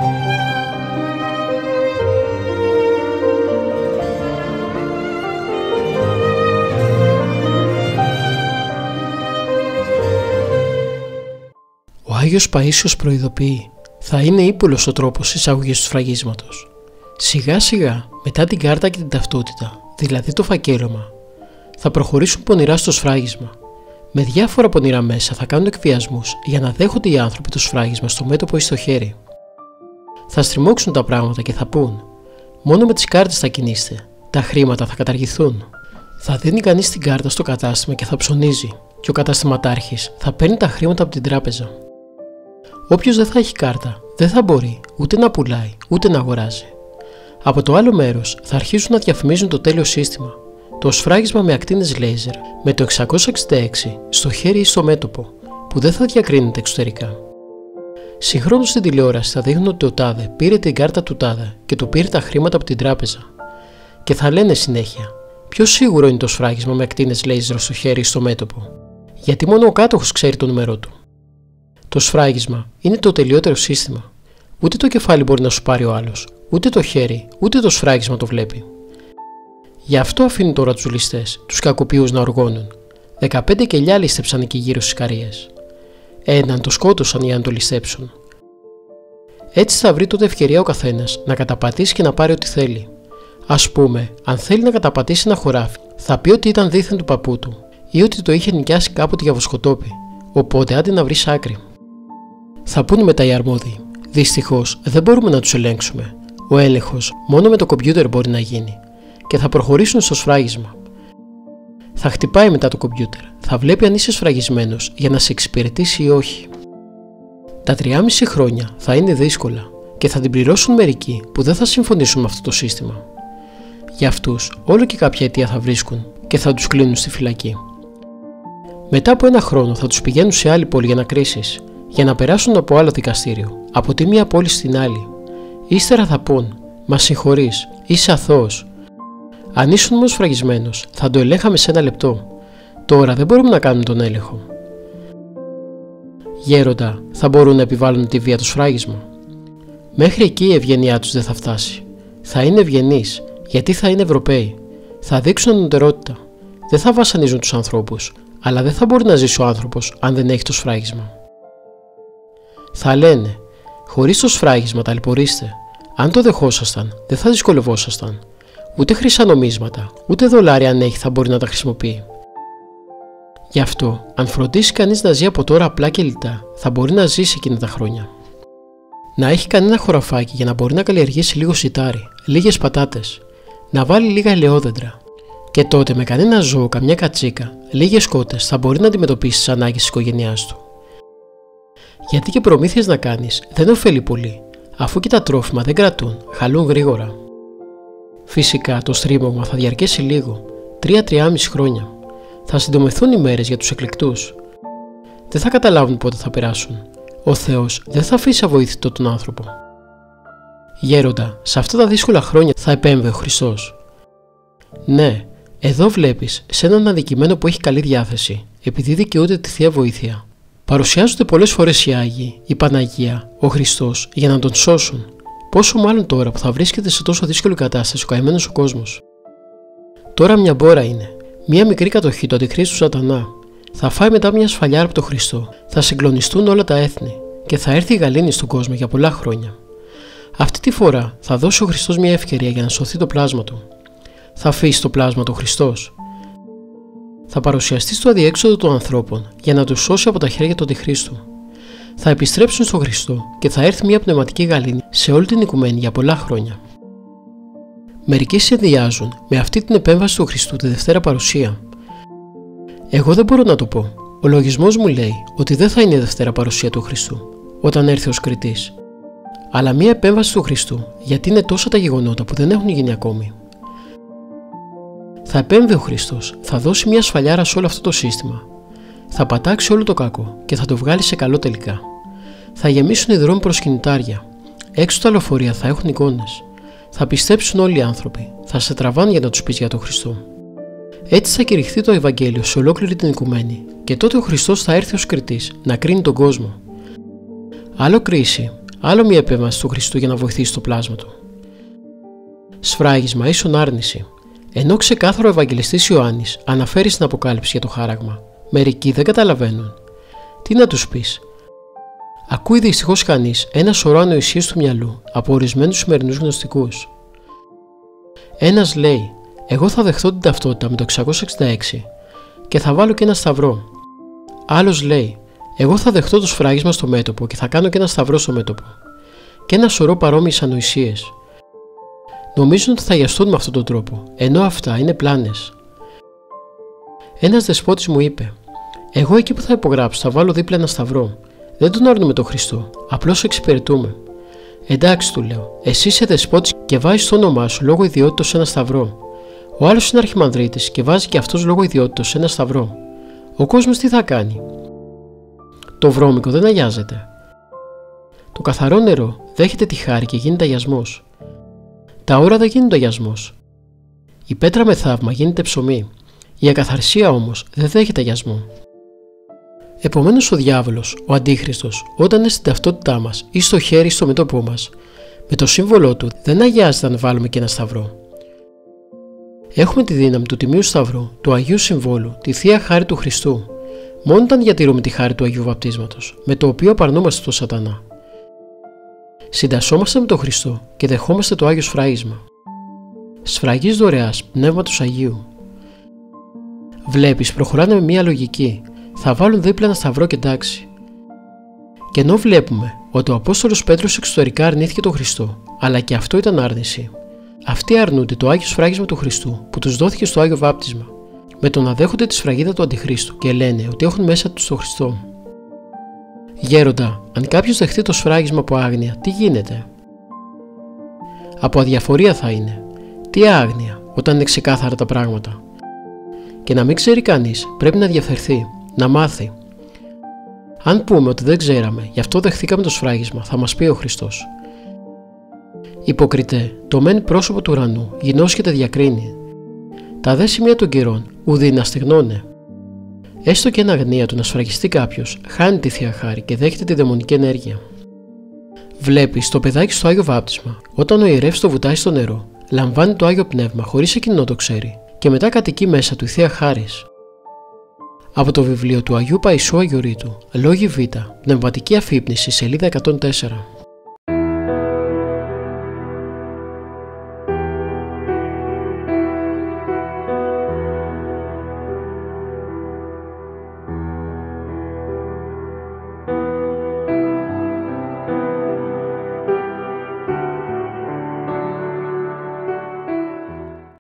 Ο Άγιος Παΐσιος προειδοποιεί: θα είναι ύπουλος ο τρόπος εισαγωγής του σφραγίσματος. Σιγά σιγά, μετά την κάρτα και την ταυτότητα, δηλαδή το φακέλωμα, θα προχωρήσουν πονηρά στο σφράγισμα. Με διάφορα πονηρά μέσα θα κάνουν εκβιασμούς για να δέχονται οι άνθρωποι το σφράγισμα στο μέτωπο ή στο χέρι. Θα στριμώξουν τα πράγματα και θα πούν: μόνο με τις κάρτες θα κινείστε, τα χρήματα θα καταργηθούν. Θα δίνει κανείς την κάρτα στο κατάστημα και θα ψωνίζει, και ο καταστηματάρχης θα παίρνει τα χρήματα από την τράπεζα. Όποιος δεν θα έχει κάρτα δεν θα μπορεί ούτε να πουλάει ούτε να αγοράζει. Από το άλλο μέρος θα αρχίσουν να διαφημίζουν το τέλειο σύστημα, το σφράγισμα με ακτίνες λέιζερ με το 666 στο χέρι ή στο μέτωπο, που δεν θα διακρίνεται εξωτερικά. Συγχρόνως στην τηλεόραση θα δείχνουν ότι ο τάδε πήρε την κάρτα του τάδε και του πήρε τα χρήματα από την τράπεζα. Και θα λένε συνέχεια: πιο σίγουρο είναι το σφράγισμα με ακτίνες λέιζερ στο χέρι ή στο μέτωπο, γιατί μόνο ο κάτοχος ξέρει το νούμερό του. Το σφράγισμα είναι το τελειότερο σύστημα. Ούτε το κεφάλι μπορεί να σου πάρει ο άλλος, ούτε το χέρι, ούτε το σφράγισμα το βλέπει. Γι' αυτό αφήνουν τώρα τους ληστές, τους κακοποιούς να οργώνουν. 15 κελιά λίστεψαν εκεί γύρω στις καριές. Έναν το σκότωσαν για να το ληστέψουν. Έτσι θα βρει τότε ευκαιρία ο καθένας να καταπατήσει και να πάρει ό,τι θέλει. Ας πούμε, αν θέλει να καταπατήσει ένα χωράφι, θα πει ότι ήταν δίθεν του παππού του ή ότι το είχε νοικιάσει κάποτε για βοσκοτόπι. Οπότε άντε να βρεις άκρη. Θα πούνε μετά οι αρμόδιοι: δυστυχώς δεν μπορούμε να τους ελέγξουμε. Ο έλεγχος μόνο με το κομπιούτερ μπορεί να γίνει. Και θα προχωρήσουν στο σφράγισμα. Θα χτυπάει μετά το κομπιούτερ. Θα βλέπει αν είσαι σφραγισμένος για να σε εξυπηρετήσει ή όχι. Τα 3,5 χρόνια θα είναι δύσκολα και θα την πληρώσουν μερικοί που δεν θα συμφωνήσουν με αυτό το σύστημα. Για αυτούς όλο και κάποια αιτία θα βρίσκουν και θα τους κλείνουν στη φυλακή. Μετά από 1 χρόνο θα τους πηγαίνουν σε άλλη πόλη για να κρίσεις, για να περάσουν από άλλο δικαστήριο, από τη μία πόλη στην άλλη. Ύστερα θα πούν: μας συγχωρείς, είσαι αθώος. Αν ήσουν όμως σφραγισμένος, θα το ελέγχαμε σε 1 λεπτό. Τώρα δεν μπορούμε να κάνουμε τον έλεγχο. Γέροντα, θα μπορούν να επιβάλλουν τη βία το σφράγισμα. Μέχρι εκεί η ευγενιά τους δεν θα φτάσει. Θα είναι ευγενείς, γιατί θα είναι Ευρωπαίοι. Θα δείξουν ανωτερότητα. Δεν θα βασανίζουν τους ανθρώπους, αλλά δεν θα μπορεί να ζήσει ο άνθρωπος αν δεν έχει το σφράγισμα. Θα λένε: χωρίς το σφράγισμα ταλαιπωρείστε. Αν το δεχόσασταν, δεν θα δυσκολευόσασταν. Ούτε χρυσά νομίσματα, ούτε δολάρια αν έχει θα μπορεί να τα χρησιμοποιεί. Γι' αυτό, αν φροντίσει κανείς να ζει από τώρα απλά και λιτά, θα μπορεί να ζήσει εκείνα τα χρόνια. Να έχει κανένα χωραφάκι για να μπορεί να καλλιεργήσει λίγο σιτάρι, λίγες πατάτες, να βάλει λίγα ελαιόδεντρα. Και τότε με κανένα ζώο, καμιά κατσίκα, λίγες κότες θα μπορεί να αντιμετωπίσει τις ανάγκες της οικογένειάς του. Γιατί και προμήθειες να κάνεις δεν ωφέλει πολύ, αφού και τα τρόφιμα δεν κρατούν, χαλούν γρήγορα. Φυσικά το στρίμωγμα θα διαρκέσει λίγο, 3-3,5 χρόνια. Θα συντομευθούν οι μέρες για τους εκλεκτούς. Δεν θα καταλάβουν πότε θα περάσουν. Ο Θεός δεν θα αφήσει αβοήθητο τον άνθρωπο. Γέροντα, σε αυτά τα δύσκολα χρόνια θα επέμβει ο Χριστός. Ναι, εδώ βλέπεις σε έναν αδικημένο που έχει καλή διάθεση, επειδή δικαιούται τη Θεία Βοήθεια. Παρουσιάζονται πολλές φορές οι Άγιοι, η Παναγία, ο Χριστός για να τον σώσουν. Πόσο μάλλον τώρα που θα βρίσκεται σε τόσο δύσκολη κατάσταση ο καημένος ο κόσμος. Τώρα μια μπόρα είναι, μια μικρή κατοχή του Αντιχρίστου Σατανά. Θα φάει μετά μια σφαλιάρα από τον Χριστό, θα συγκλονιστούν όλα τα έθνη και θα έρθει η γαλήνη στον κόσμο για πολλά χρόνια. Αυτή τη φορά θα δώσει ο Χριστός μια ευκαιρία για να σωθεί το πλάσμα του. Θα αφήσει το πλάσμα του Χριστός. Θα παρουσιαστεί στο αδιέξοδο των ανθρώπων για να τους σώσει από τα χέρια του Αντιχρίστου. Θα επιστρέψουν στον Χριστό και θα έρθει μια πνευματική γαλήνη σε όλη την οικουμένη για πολλά χρόνια. Μερικοί συνδυάζουν με αυτή την επέμβαση του Χριστού τη Δευτέρα Παρουσία. Εγώ δεν μπορώ να το πω. Ο λογισμός μου λέει ότι δεν θα είναι η Δευτέρα Παρουσία του Χριστού όταν έρθει ως κριτής, αλλά μια επέμβαση του Χριστού, γιατί είναι τόσα τα γεγονότα που δεν έχουν γίνει ακόμη. Θα επέμβει ο Χριστός, θα δώσει μια σφαλιάρα σε όλο αυτό το σύστημα. Θα πατάξει όλο το κακό και θα το βγάλει σε καλό τελικά. Θα γεμίσουν οι δρόμοι προσκυνητάρια. Έξω τα λεωφορεία θα έχουν εικόνες. Θα πιστέψουν όλοι οι άνθρωποι. Θα σε τραβάνε για να τους πεις για τον Χριστό. Έτσι θα κηρυχθεί το Ευαγγέλιο σε ολόκληρη την οικουμένη και τότε ο Χριστός θα έρθει ως κριτής να κρίνει τον κόσμο. Άλλο κρίση, Άλλο μια επέμβαση του Χριστού για να βοηθήσει το πλάσμα του. Σφράγισμα ίσον άρνηση. Ενώ ξεκάθαρο ο Ευαγγελιστής Ιωάννης αναφέρει στην Αποκάλυψη για το χάραγμα, μερικοί δεν καταλαβαίνουν. Τι να τους πεις? Ακούει δυστυχώς κανείς ένα σωρό ανοησίες του μυαλού από ορισμένους σημερινούς γνωστικούς. Ένας λέει: εγώ θα δεχτώ την ταυτότητα με το 666 και θα βάλω και ένα σταυρό. Άλλος λέει: εγώ θα δεχτώ το σφράγισμα στο μέτωπο και θα κάνω και ένα σταυρό στο μέτωπο. Και ένα σωρό παρόμοιες ανοησίες. Νομίζουν ότι θα αγιαστούν με αυτόν τον τρόπο, ενώ αυτά είναι πλάνες. Ένας δεσπότης μου είπε: εγώ εκεί που θα υπογράψω θα βάλω δίπλα ένα σταυρό. Δεν τον άρνουμε τον Χριστό, απλώς εξυπηρετούμε. Εντάξει, του λέω, εσύ είσαι δεσπότης και βάζεις το όνομά σου λόγω ιδιότητας σε ένα σταυρό. Ο άλλος είναι αρχιμανδρίτης και βάζει και αυτός λόγω ιδιότητας σε ένα σταυρό. Ο κόσμος τι θα κάνει? Το βρώμικο δεν αγιάζεται. Το καθαρό νερό δέχεται τη χάρη και γίνεται αγιασμός. Τα όρα δεν γίνεται αγιασμός. Η πέτρα με θαύμα γίνεται ψωμί. Η ακαθαρσία όμως δεν δέχεται αγιασμό. Επομένως ο διάβολος, ο αντίχριστος, όταν είναι στην ταυτότητά μας ή στο χέρι ή στο μέτωπό μας, με το σύμβολό του δεν αγιάζεται αν βάλουμε και ένα σταυρό. Έχουμε τη δύναμη του Τιμίου Σταυρού, του Αγίου Συμβόλου, τη Θεία Χάρη του Χριστού, μόνο όταν διατηρούμε τη χάρη του Αγίου Βαπτίσματος, με το οποίο απαρνούμαστε τον Σατανά. Συντασσόμαστε με τον Χριστό και δεχόμαστε το Άγιο Σφράγισμα. Σφραγής δωρεάς Πνεύματος Αγίου. Βλέπεις, προχωράνε με μία λογική. Θα βάλουν δίπλα ένα σταυρό και εντάξει. Και ενώ βλέπουμε ότι ο Απόστολος Πέτρος εξωτερικά αρνήθηκε τον Χριστό, αλλά και αυτό ήταν άρνηση, αυτοί αρνούνται το Άγιο Σφράγισμα του Χριστού που τους δόθηκε στο Άγιο Βάπτισμα, με το να δέχονται τη σφραγίδα του Αντιχρίστου και λένε ότι έχουν μέσα τους τον Χριστό. Γέροντα, αν κάποιος δεχτεί το σφράγισμα από άγνοια, τι γίνεται? Από αδιαφορία θα είναι. Τι άγνοια, όταν είναι ξεκάθαρα τα πράγματα? Και να μην ξέρει κανείς, πρέπει να διαφερθεί, να μάθει. Αν πούμε ότι δεν ξέραμε, γι' αυτό δεχθήκαμε το σφράγισμα, θα μας πει ο Χριστός: υποκριτέ, το μεν πρόσωπο του ουρανού γινώσκεται διακρίνει. Τα δε σημεία των καιρών ουδή να στεγνώνε. Έστω και εν αγνία του να σφραγιστεί κάποιος, χάνει τη Θεία Χάρη και δέχεται τη δαιμονική ενέργεια. Βλέπεις, το παιδάκι στο Άγιο Βάπτισμα, όταν ο ιερεύς το βουτάει στο νερό, λαμβάνει το Άγιο Πνεύμα χωρίς εκείνο να το ξέρει και μετά κατοικεί μέσα του η Θεία Χάρις. Από το βιβλίο του Αγίου Παϊσού Αγιορείτου, Λόγοι Β, Πνευματική Αφύπνιση, σελίδα 104.